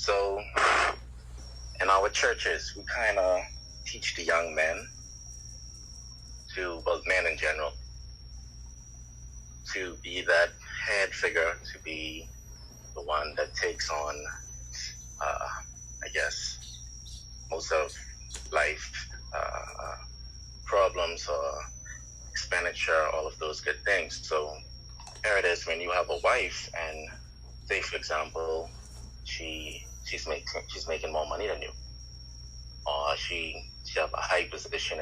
So in our churches, we kind of teach the young men well, men in general, to be that head figure, to be the one that takes on, I guess, most of life problems or expenditure, all of those good things. So here it is when you have a wife, and say, for example, she's making more money than you, or she have a high position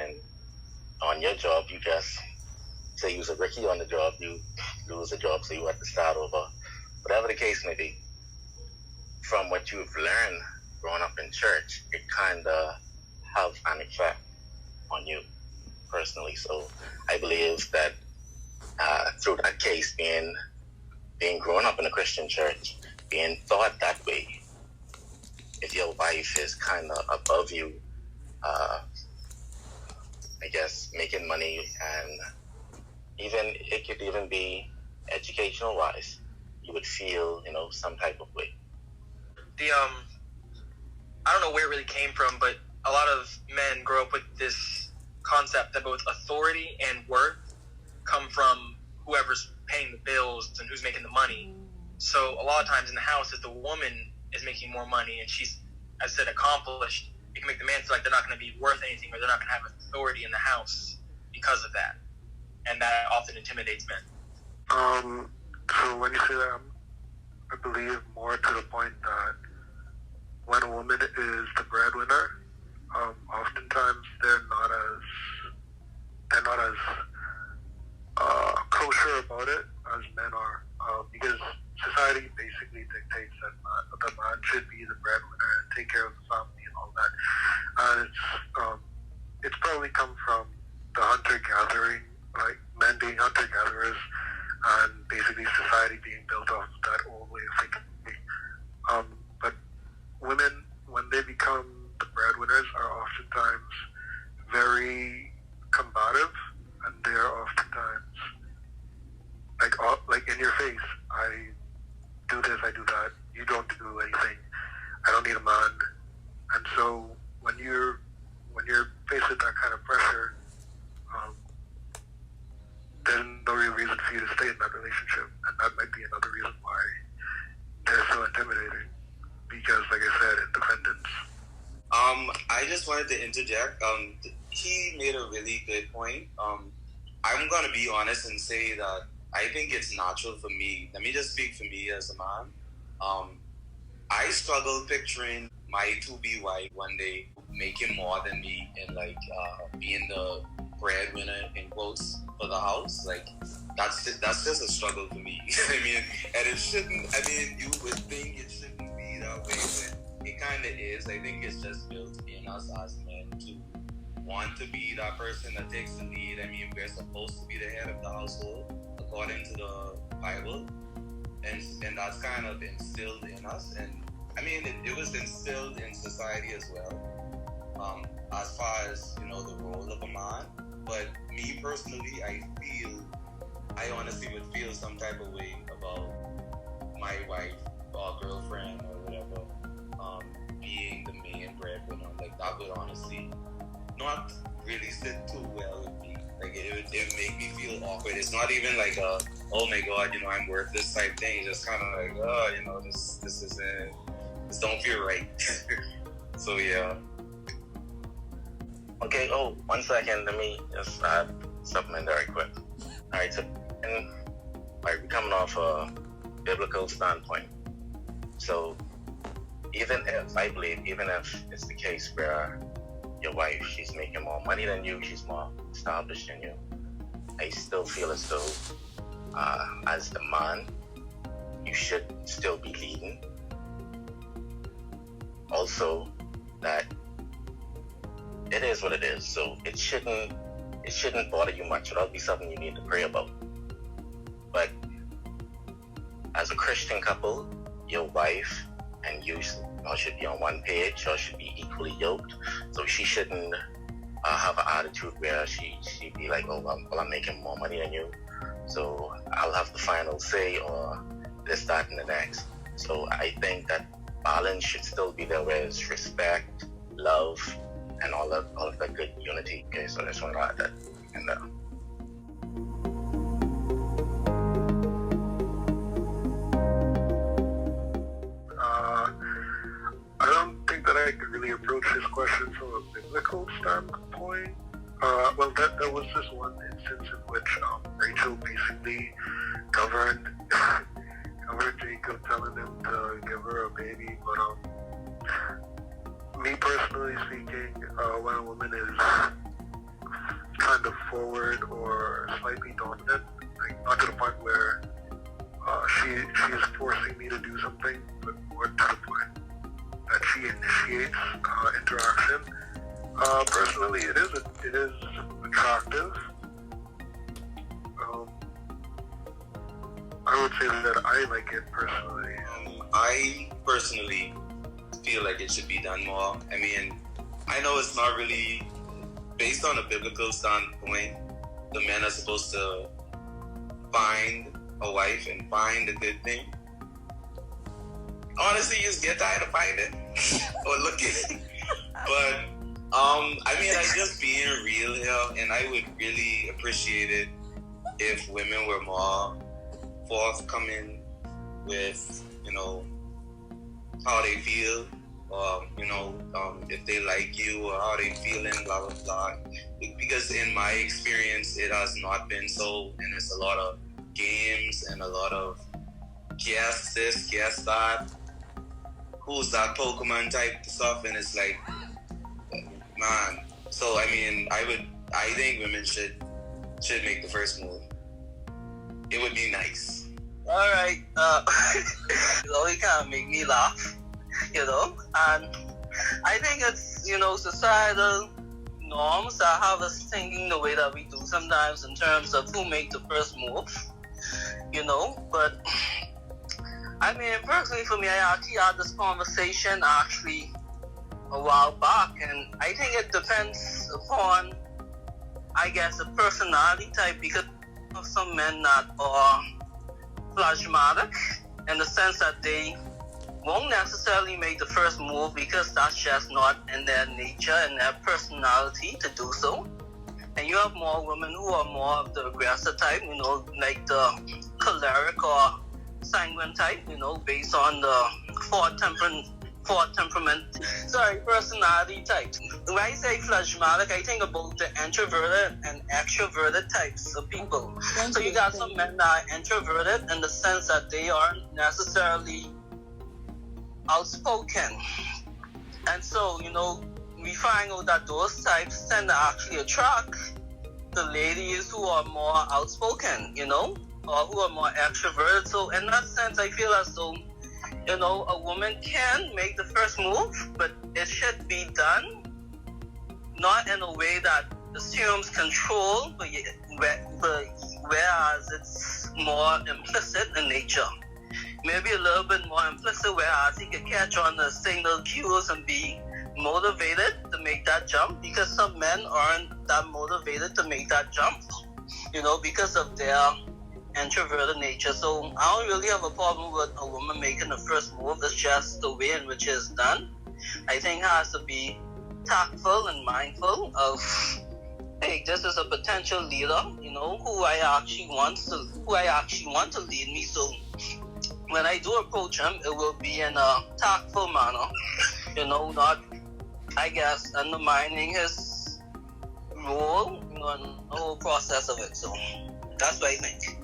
on your job. You just say you was a rookie on the job, you lose the job, so you have to start over. Whatever the case may be, from what you've learned growing up in church, it kind of have an effect on you personally. So I believe that through that case, being grown up in a Christian church, being taught that way, if your wife is kind of above you, I guess, making money, and it could even be educational wise, you would feel, some type of way. I don't know where it really came from, but a lot of men grow up with this concept that both authority and worth come from whoever's paying the bills and who's making the money. So a lot of times in the house, if the woman is making more money and she's, as I said, accomplished, it can make the man feel like they're not going to be worth anything, or they're not going to have authority in the house because of that. And that often intimidates men. So when you say that, I believe more to the point that when a woman is the breadwinner, oftentimes they're not as kosher about it as men are, because society basically dictates that the man should be the breadwinner and take care of the family and all that. And it's probably come from the hunter-gathering, like men being hunter-gatherers, and basically society being built off that old way of thinking. But women, when they become the breadwinners, are oftentimes very combative, and they are oftentimes like in your face. I do this, I do that. You don't do anything. I don't need a man. And so when you're faced with that kind of pressure, there's no real reason for you to stay in that relationship, and that might be another reason why they're so intimidating. Because, like I said, independence. I just wanted to interject. He made a really good point. I'm going to be honest and say that I think it's natural for me. Let me just speak for me as a man. I struggle picturing my to-be wife one day making more than me and being the breadwinner in quotes for the house. That's just a struggle for me. I mean, and it shouldn't. I mean, you would think it shouldn't be that way, but it kind of is. I think it's just built in us as men to want to be that person that takes the lead. I mean, we're supposed to be the head of the household according to the Bible, and that's kind of instilled in us. And I mean, it was instilled in society as well, as far as the role of a man. But me personally, I honestly would feel some type of way about my wife or girlfriend or whatever being the main breadwinner. That would honestly not really sit too well with me. It would make me feel awkward. It's not even oh my God, I'm worth this type thing. It's just kind of this isn't, this don't feel right. So yeah. Okay, 1 second, let me just add something in very quick. Alright, so we're coming off a biblical standpoint. So even if it's the case where your wife, she's making more money than you, she's more established than you, I still feel as though as the man, you should still be leading. Also, that it is what it is, so it shouldn't bother you much. It'll be something you need to pray about. But as a Christian couple, your wife and you should be on one page, or should be equally yoked. So she shouldn't have an attitude where she'd be like, well, I'm making more money than you, so I'll have the final say, or this, that, and the next. So I think that balance should still be there, where it's respect, love, and all of that good unity. Okay, so I just want to add that in there. I don't think that I could really approach this question from a biblical standpoint. Well, there was this one instance in which Rachel basically governed Jacob, telling him to give her a baby. But me personally speaking, when a woman is kind of forward or slightly dominant, like not to the point where she is forcing me to do something, but more to the point that she initiates interaction. Personally, it is attractive. I would say that I like it personally. I personally feel like it should be done more. I mean, I know it's not really based on a biblical standpoint. The men are supposed to find a wife and find a good thing. Honestly, you just get tired of finding or looking. But I mean, I just being real here, and I would really appreciate it if women were more forthcoming with, how they feel, or, if they like you or how they feeling, blah, blah, blah. Because in my experience, it has not been so, and it's a lot of games and a lot of guess this, guess that, who's that Pokemon type stuff, and it's like, man. So, I mean, I think women should make the first move. It would be nice. All right, it always kind of make me laugh, and I think it's, societal norms that have us thinking the way that we do sometimes in terms of who make the first move, but I mean, personally for me, I actually had this conversation a while back, and I think it depends upon, I guess, a personality type, because of some men that are phlegmatic in the sense that they won't necessarily make the first move because that's just not in their nature and their personality to do so. And you have more women who are more of the aggressive type, like the choleric or sanguine type, based on the personality type. When I say phlegmatic, I think about the introverted and extroverted types of people. So you got some men that are introverted in the sense that they aren't necessarily outspoken. And so, we find out that those types tend to actually attract the ladies who are more outspoken, or who are more extroverted. So in that sense, I feel as though, a woman can make the first move, but it should be done not in a way that assumes control, but whereas it's more implicit in nature. Maybe a little bit more implicit, whereas he can catch on the signal cues and be motivated to make that jump, because some men aren't that motivated to make that jump, because of their introverted nature. So I don't really have a problem with a woman making the first move. It's just the way in which it's done. I think it has to be tactful and mindful of, hey, this is a potential leader, who I actually want to lead me. So when I do approach him, it will be in a tactful manner, not, I guess, undermining his role, and the whole process of it. So that's what I think.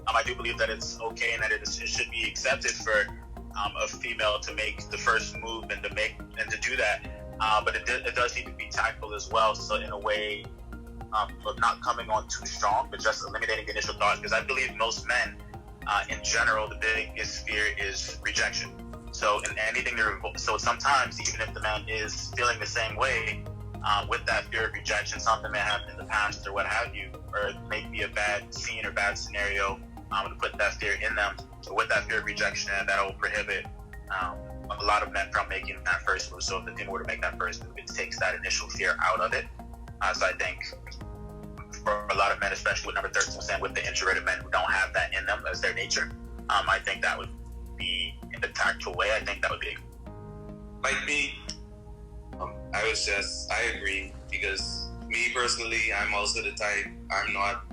I do believe that it's okay and that it should be accepted for a female to make the first move and to do that. But it does need to be tactful as well. So in a way, of not coming on too strong, but just eliminating the initial thoughts. Because I believe most men, in general, the biggest fear is rejection. So in anything so sometimes even if the man is feeling the same way, with that fear of rejection, something may happen in the past or what have you, or it may be a bad scene or bad scenario, to put that fear in them. So with that fear of rejection, that will prohibit a lot of men from making that first move. So if the female were to make that first move, it takes that initial fear out of it. So I think for a lot of men, especially with number 13%, with the introverted men who don't have that in them as their nature, I think that would be in a tactful way. I think that would be like me, I agree, because me personally, I'm also the type, I'm not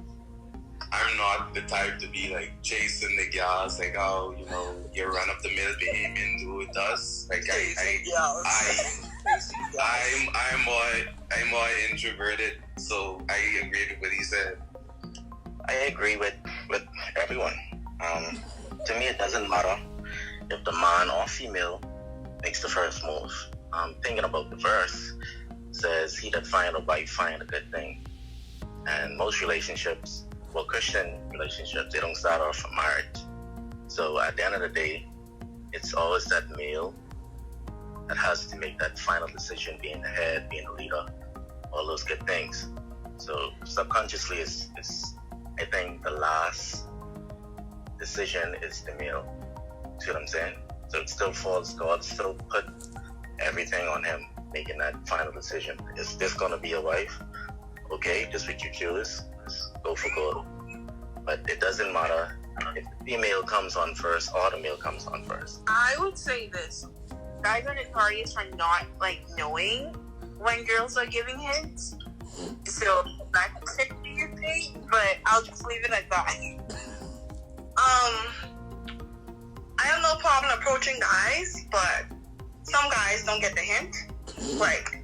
the type to be like chasing the gals, like, oh, you know, you run up the mill behavior and do it does. Like I'm more introverted, so I agree with what he said. I agree with everyone. To me, it doesn't matter if the man or female makes the first move. Thinking about the verse, says, he that find a wife find a good thing. And most relationships, well, Christian relationships, they don't start off from marriage. So at the end of the day, it's always that male that has to make that final decision, being the head, being the leader, all those good things. So subconsciously, it's I think the last decision is the male. See what I'm saying? So it still falls, God still put everything on him, making that final decision. Is this gonna be a wife? Okay, just what you choose, just go for gold. But it doesn't matter if the female comes on first or the male comes on first. I would say this: guys are notorious for not like knowing when girls are giving hints. So that could be a thing, but I'll just leave it at that. I have no problem approaching guys, but some guys don't get the hint. Like,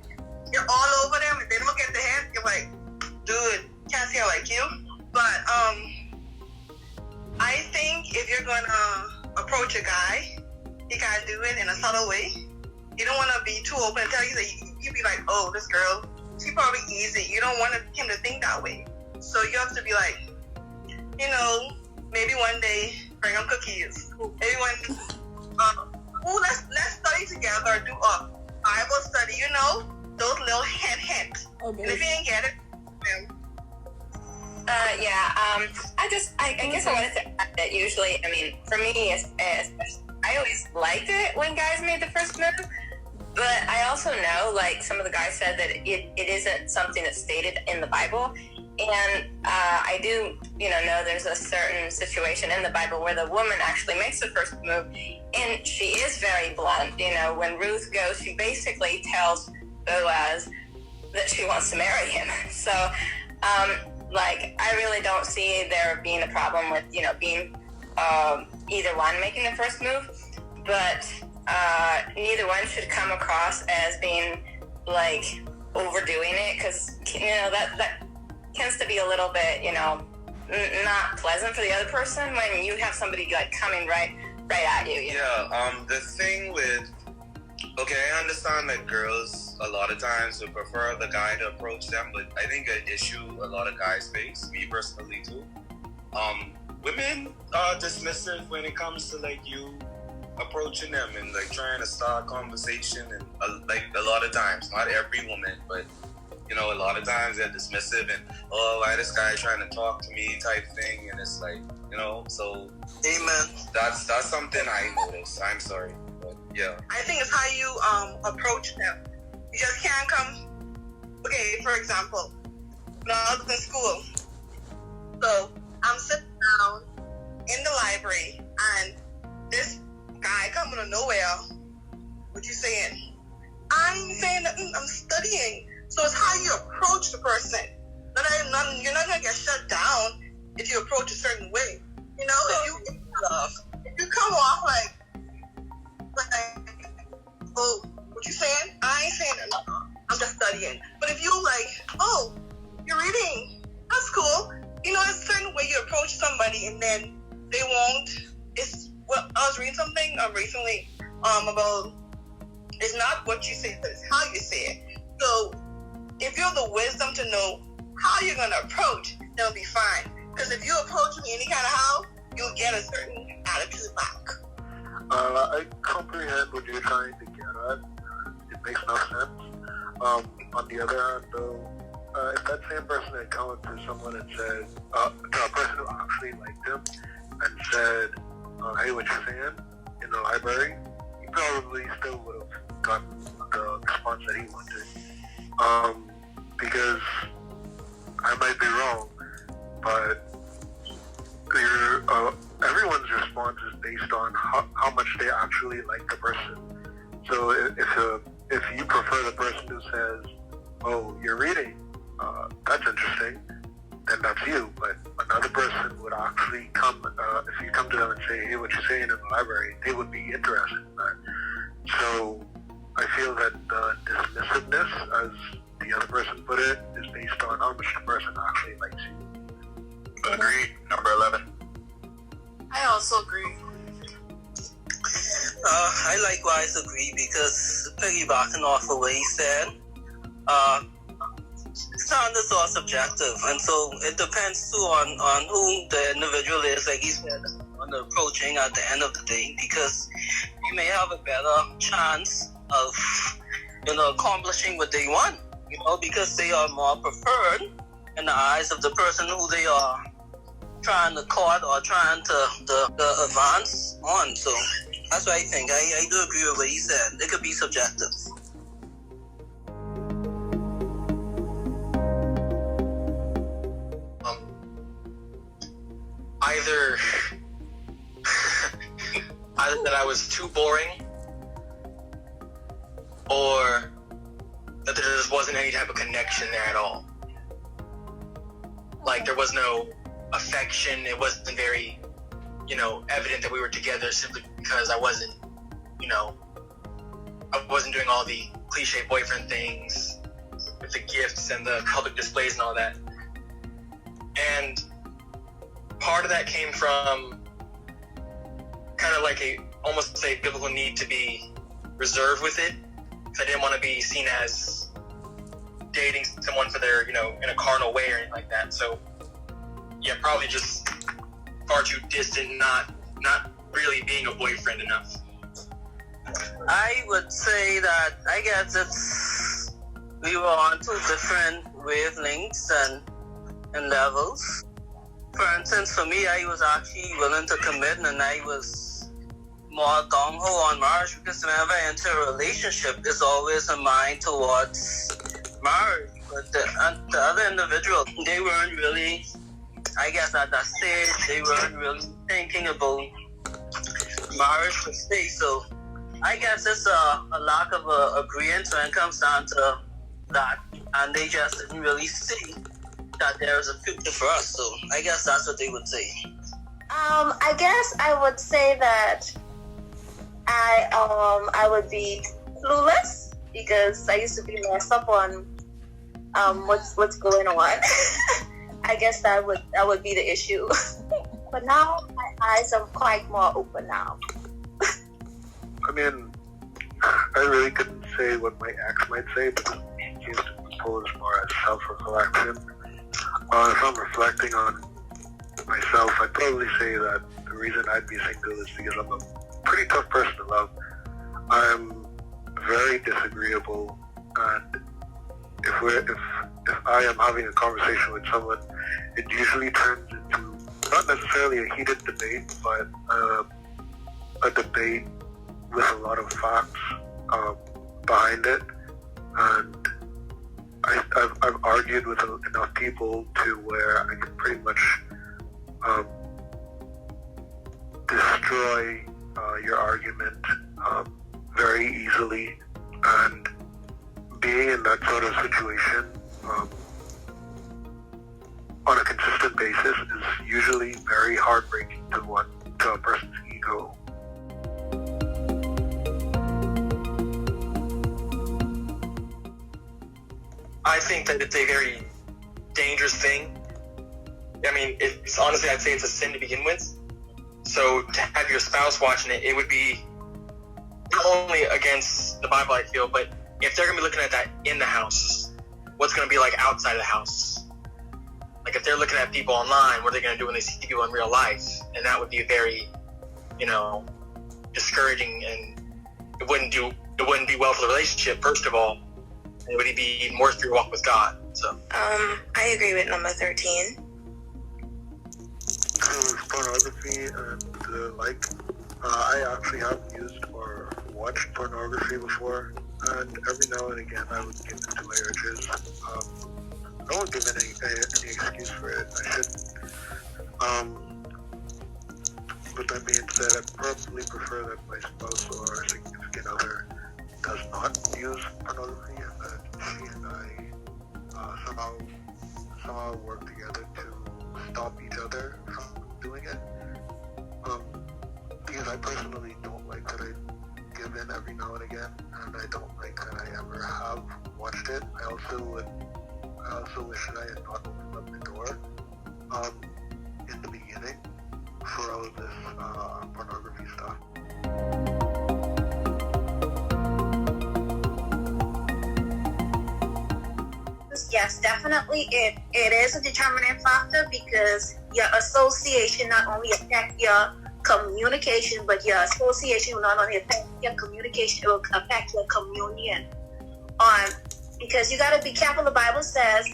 you're all over them, if they don't get the hint, you're like, dude, can't see I like you. But I think if you're gonna approach a guy, you gotta do it in a subtle way. You don't want to be too open and tell you that you be like, oh, this girl, she probably easy. You don't want him to think that way. So you have to be like, you know, maybe one day bring him cookies. Maybe one, let's study together, do a Bible study. You know, those little hints. Okay. And if you didn't get it, I guess I wanted to add that usually, I mean, for me, I always liked it when guys made the first move, but I also know, like some of the guys said, that it isn't something that's stated in the Bible, and I do, know there's a certain situation in the Bible where the woman actually makes the first move, and she is very blunt. When Ruth goes, she basically tells Boaz that she wants to marry him. So, I really don't see there being a problem with, being either one making the first move, but neither one should come across as being, overdoing it, because, that tends to be a little bit, not pleasant for the other person when you have somebody, coming right at you. The thing with, I understand that girls a lot of times would prefer the guy to approach them, but I think an issue a lot of guys face, me personally too, women are dismissive when it comes to you approaching them and trying to start a conversation, and a lot of times, not every woman, but a lot of times they're dismissive and, oh, why this guy trying to talk to me type thing, and it's so Amen. That's something I noticed. I'm sorry, but yeah. I think it's how you approach them. You just can't come. Okay, for example, when I was in school, so I'm sitting down in the library, and this guy coming out of nowhere. What you saying? I ain't saying nothing. I'm studying. So it's how you approach the person. You're not gonna get shut down if you approach a certain way. If you come off like, oh, what you saying? I ain't saying nothing. I'm just studying. But if you oh, you're reading, that's cool. A certain way you approach somebody, and then they won't. I was reading something recently about, it's not what you say, but it's how you say it. So if you have the wisdom to know how you're going to approach, that'll be fine. Because if you approach me any kind of how, you'll get a certain attitude back. I comprehend what you're trying to get at. It makes no sense. On the other hand, though, if that same person had come to someone and said, to a person who actually liked him, and said, hey, what you saying, in the library, he probably still would have gotten the response that he wanted. Because I might be wrong, but everyone's response is based on how much they actually like the person. So if you prefer the person who says, "Oh, you're reading, that's interesting," then that's you. But another person would actually come, if you come to them and say, "Hey, what you're saying in the library," they would be interested in that. So I feel that the dismissiveness, as the other person put it, is based on how much the person actually likes you. Agreed. Number 11. I also agree. I likewise agree because piggybacking off of what he said, standards are subjective, and so it depends too on who the individual is, like he said, on the approaching at the end of the day, because you may have a better chance of, accomplishing what they want, because they are more preferred in the eyes of the person who they are trying to court or trying to advance on. So that's what I think. I do agree with what he said. It could be subjective. Either that I was too boring, or that there just wasn't any type of connection there at all. Like, there was no affection. It wasn't very, evident that we were together simply because I wasn't doing all the cliche boyfriend things with the gifts and the public displays and all that. And part of that came from kind of like almost a biblical need to be reserved with it. Because I didn't want to be seen as dating someone for their, in a carnal way or anything like that. So, yeah, probably just far too distant, not really being a boyfriend enough. I would say that I guess we were on two different wavelengths and levels. For instance, for me, I was actually willing to commit, and I was more gung-ho on marriage, because whenever I enter a relationship, it's always a mind towards marriage. But the other individual, they weren't really, I guess at that stage, they weren't really thinking about marriage per se. So I guess it's a lack of agreement when it comes down to that, and they just didn't really see that there is a future for us. So I guess that's what they would say. I guess I would say that I would be clueless, because I used to be messed up on what's going on. I guess that would be the issue. But now my eyes are quite more open now. I mean, I really couldn't say what my ex might say, but he seems to propose more as self-reflection. If I'm reflecting on myself, I'd probably say that the reason I'd be single is because I'm a pretty tough person to love. I'm very disagreeable, and if I am having a conversation with someone, it usually turns into not necessarily a heated debate, but a debate with a lot of facts behind it. And I've argued with enough people to where I can pretty much destroy your argument very easily. And being in that sort of situation on a consistent basis is usually very heartbreaking to a person's ego. I think that it's a very dangerous thing. I mean, it's honestly, I'd say it's a sin to begin with. So to have your spouse watching it, it would be not only against the Bible, I feel, but if they're going to be looking at that in the house, what's going to be like outside of the house? Like if they're looking at people online, what are they going to do when they see people in real life? And that would be very, discouraging, and it wouldn't be well for the relationship, first of all. It would be even worse for your walk with God. So I agree with number 13. Pornography and the like. I actually have used or watched pornography before, and every now and again I would give in to my urges. I won't give any excuse for it. I shouldn't. With that being said, I probably prefer that my spouse or significant other does not use pornography, and that she and I somehow work together to stop each other from doing it. Because I personally don't like that I give in every now and again, and I don't like that I ever have watched it. I also wish that I had not opened up the door in the beginning for all of this pornography stuff. Yes, definitely it is a determining factor, because your association not only affects your communication, but your association will not only affect your communication, it will affect your communion. Because you got to be careful. The Bible says,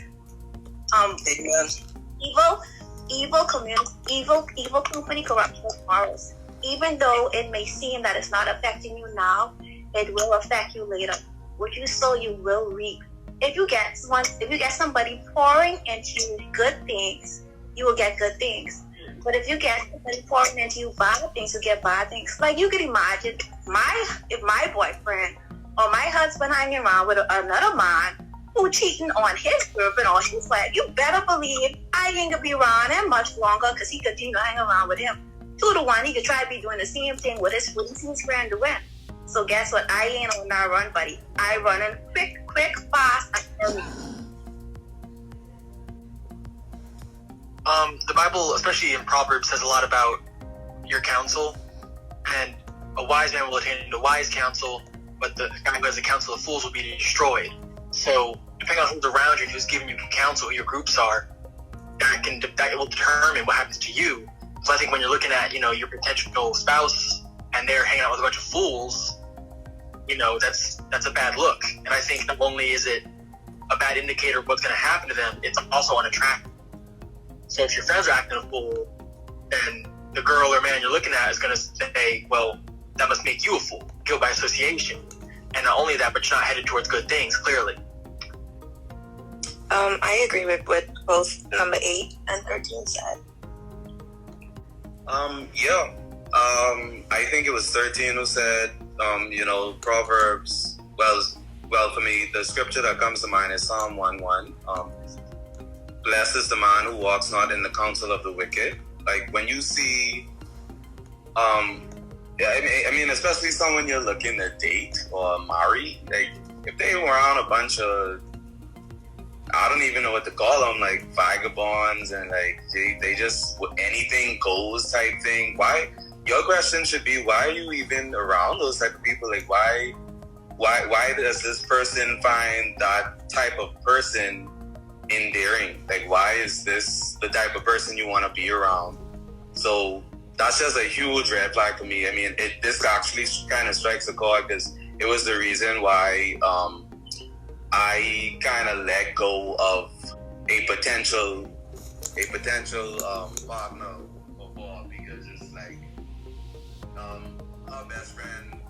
evil company corrupts your morals. Even though it may seem that it's not affecting you now, it will affect you later. What you sow, you will reap. If you get somebody pouring into you good things, you will get good things. But if you get somebody pouring into you bad things, you get bad things. Like, you can imagine if my boyfriend or my husband hanging around with another man who cheating on his girlfriend or his wife, you better believe I ain't gonna be around him much longer, because he continue to hang around with him. 2 to 1, he could try to be doing the same thing with his friend doing. So guess what? I ain't on that run, buddy. I running quick, fast, and early. The Bible, especially in Proverbs, says a lot about your counsel, and a wise man will attain to wise counsel, but the guy who has the counsel of fools will be destroyed. So, depending on who's around you and who's giving you counsel, who your groups are, that will determine what happens to you. So I think when you're looking at, your potential spouse and they're hanging out with a bunch of fools, that's a bad look. And I think not only is it a bad indicator of what's going to happen to them, it's also unattractive. So if your friends are acting a fool, then the girl or man you're looking at is going to say, well, that must make you a fool, guilt by association. And not only that, but you're not headed towards good things, clearly. I agree with what both number 8 and 13 said. I think it was 13 who said, Proverbs, well, for me, the scripture that comes to mind is Psalm 1:1. Blessed is the man who walks not in the counsel of the wicked. Like, when you see, especially someone you're looking to date or marry, like, if they were around a bunch of, I don't even know what to call them, like vagabonds, and like they just anything goes type thing. Why? Your question should be, why are you even around those type of people? Like, why does this person find that type of person endearing? Like, why is this the type of person you want to be around? So that's just a huge red flag for me. I mean, this actually kind of strikes a chord, because it was the reason why I kind of let go of a potential partner before, because it's like her best friend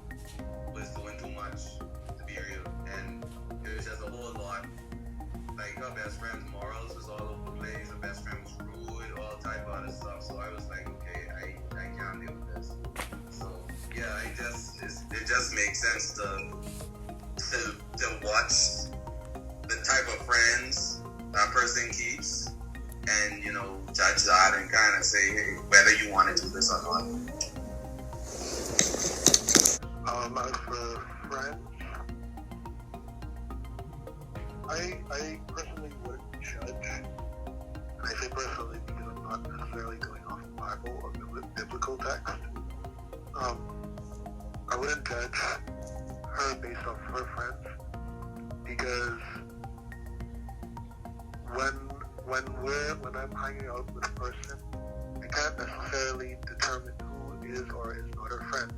was doing too much, to be real, and it was just a whole lot. Like, her best friend's morals was all over the place. Her best friend was rude, all type of other stuff. So I was like, okay, I can't deal with this. So yeah, it just makes sense to watch the type of friends that person keeps, and judge that and kind of say, hey, whether you want to do this or not. As for friends, I personally wouldn't judge, and I say personally because I'm not necessarily going off of Bible or biblical text. I wouldn't judge her based off her friends, because when I'm hanging out with a person, I can't necessarily determine who is or is not her friend.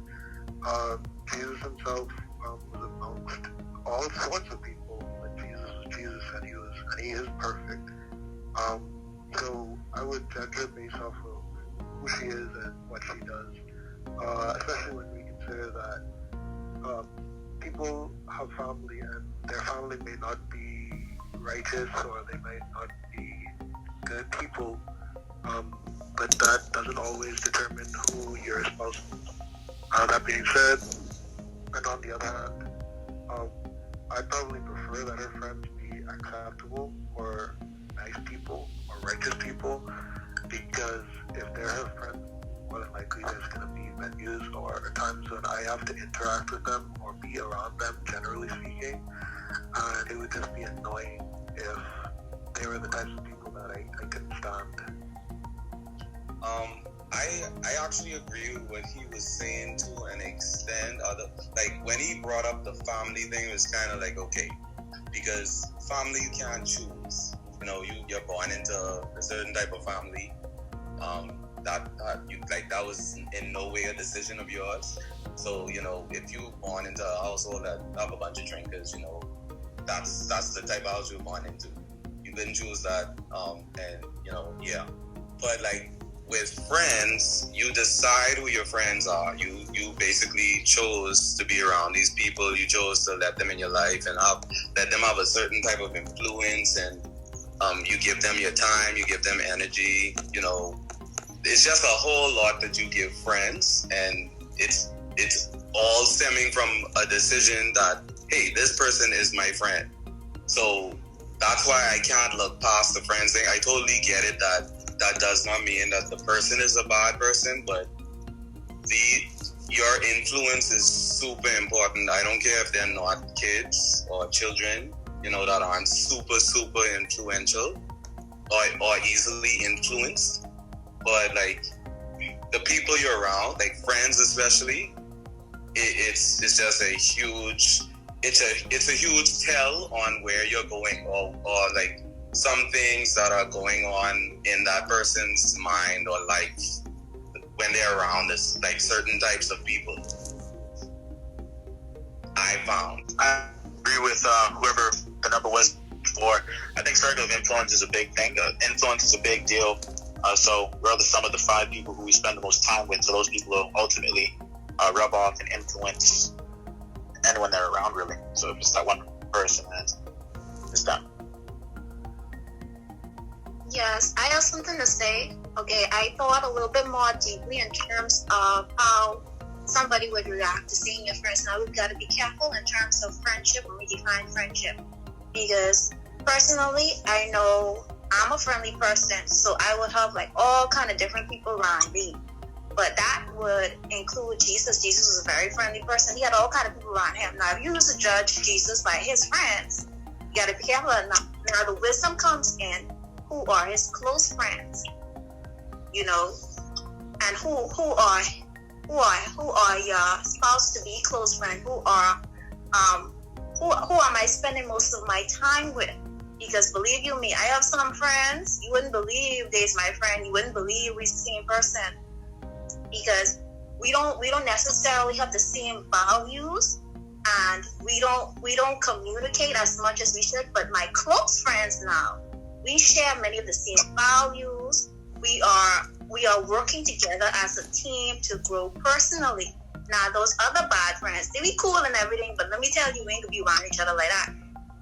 Jesus himself was amongst all sorts of people when Jesus was Jesus, and he is perfect. So I would judge her based off of who she is and what she does, especially when we consider that people have family, and their family may not be righteous, or they might not be good people, but that doesn't always determine who your spouse is. That being said, and on the other hand, I'd probably prefer that her friends be acceptable or nice people or righteous people, because if they're her friends, more than likely there's going to be venues or times when I have to interact with them or be around them, generally speaking, and it would just be annoying if they were the types of people that I couldn't stand. I actually agree with what he was saying to an extent. Like when he brought up the family thing, it was kind of like, okay, because family you can't choose. You know, you're born into a certain type of family. That was in no way a decision of yours. So, you know, if you were born into a household that have a bunch of drinkers, you know, that's the type of house you were born into. You couldn't choose that, and you know, yeah. But like with friends, you decide who your friends are. You basically chose to be around these people. You chose to let them in your life and let them have a certain type of influence, and you give them your time, you give them energy. You know, it's just a whole lot that you give friends, and it's all stemming from a decision that, hey, this person is my friend. So that's why I can't look past the friends thing. I totally get it that does not mean that the person is a bad person, but your influence is super important. I don't care if they're not kids or children, you know, that aren't super, super influential or easily influenced. But like the people you're around, like friends especially, it's just a huge tell on where you're going, or like some things that are going on in that person's mind or life when they're around this, like certain types of people. I agree with whoever the number was before. I think circle of influence is a big thing. Influence is a big deal. So we're the sum of the 5 people who we spend the most time with. So those people will ultimately rub off and influence anyone they're around, really. So if it's that one person, then it's done. Yes, I have something to say. Okay, I thought a little bit more deeply in terms of how somebody would react to seeing your friends. Now, we've got to be careful in terms of friendship when we define friendship. Because personally, I know I'm a friendly person, so I would have like all kind of different people around me. But that would include Jesus. Jesus was a very friendly person. He had all kind of people around him. Now, if you used to judge Jesus by his friends, you got to be careful. Now, the wisdom comes in who are his close friends, you know, and who are your spouse to be close friend. Who am I spending most of my time with? Because believe you me, I have some friends, you wouldn't believe they's my friend, you wouldn't believe we're the same person. Because we don't necessarily have the same values, and we don't communicate as much as we should. But my close friends now, we share many of the same values. We are working together as a team to grow personally. Now those other bad friends, they be cool and everything, but let me tell you, we ain't gonna be around each other like that.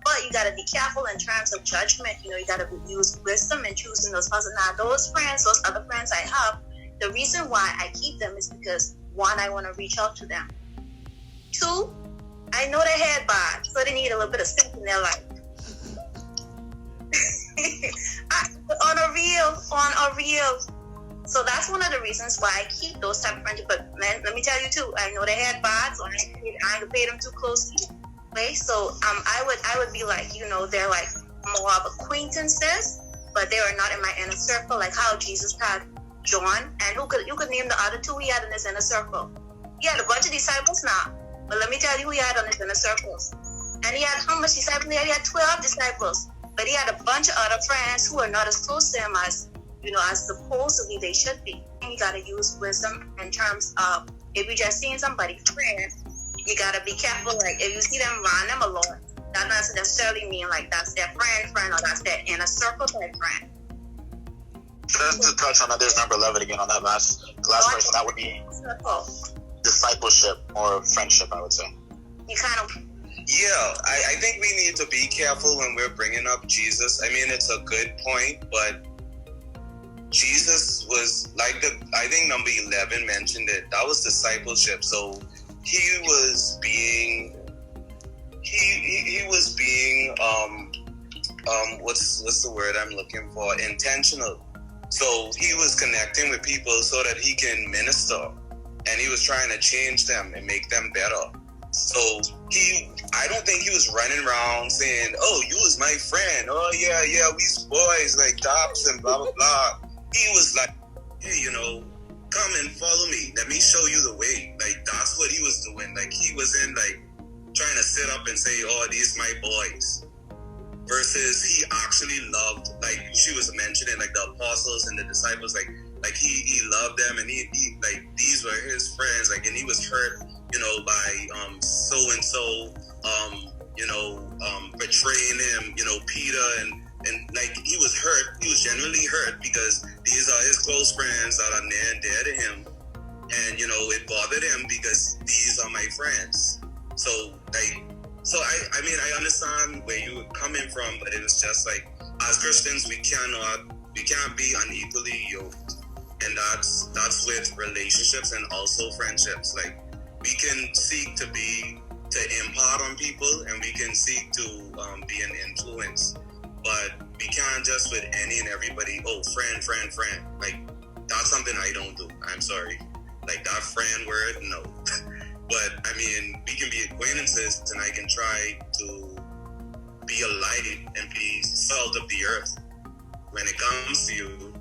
But you gotta be careful in terms of judgment. You know, you gotta use wisdom in choosing those persons. Now those other friends I have, the reason why I keep them is because 1, I want to reach out to them. 2, I know they had bad, so they need a little bit of sense in their life. on a real. So that's one of the reasons why I keep those type of friendships. But man, let me tell you too, I know they had bad, so I ain't gonna pay them too closely. Okay, so I would be like, you know, they're like more of acquaintances, but they are not in my inner circle, like how Jesus had John, and you could name the other 2 he had in his inner circle. He had a bunch of disciples now, but let me tell you who he had on his inner circles. And he had how much disciples? He had 12 disciples, but he had a bunch of other friends who are not as close to him as, you know, as supposedly they should be. And you gotta use wisdom in terms of, if you're just seeing somebody's friend, you gotta be careful. Like if you see them around them a lot, that doesn't necessarily mean like that's their friend, or that's their inner circle type friend. Just to touch on that, there's number 11 again on that last person. That would be discipleship or friendship, I would say. You kind of... Yeah, I think we need to be careful when we're bringing up Jesus. I mean, it's a good point, but Jesus was like I think number 11 mentioned it. That was discipleship. So he was he was being what's the word I'm looking for? Intentional. So he was connecting with people so that he can minister, and he was trying to change them and make them better. So I don't think he was running around saying, "Oh, you was my friend. Oh yeah, we's boys like tops and blah blah blah." He was like, "Hey, come and follow me. Let me show you the way." Like that's what he was doing. Like he wasn't like trying to sit up and say, "Oh, these my boys." Versus he actually loved, like she was mentioning, like the apostles and the disciples, like he loved them, and he like these were his friends, like, and he was hurt, by so and so, betraying him, Peter, and like he was hurt. He was genuinely hurt because these are his close friends that are near and dear to him, and it bothered him because these are my friends. So I mean, I understand where you were coming from, but it was just like, as Christians, we can't be unequally yoked, and that's with relationships and also friendships. Like we can seek to impart on people, and we can seek to be an influence, but we can't just with any and everybody. Oh, friend. Like that's something I don't do. I'm sorry. Like that friend word, no. But I mean, we can be acquaintances, and I can try to be a light and be salt of the earth when it comes to you.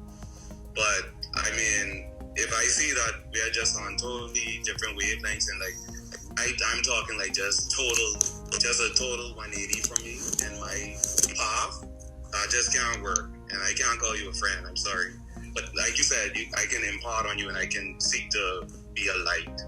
But I mean, if I see that we are just on totally different wavelengths, and like I'm talking like just a total 180 from me and my path, that just can't work, and I can't call you a friend. I'm sorry, but like you said, I can impart on you, and I can seek to be a light.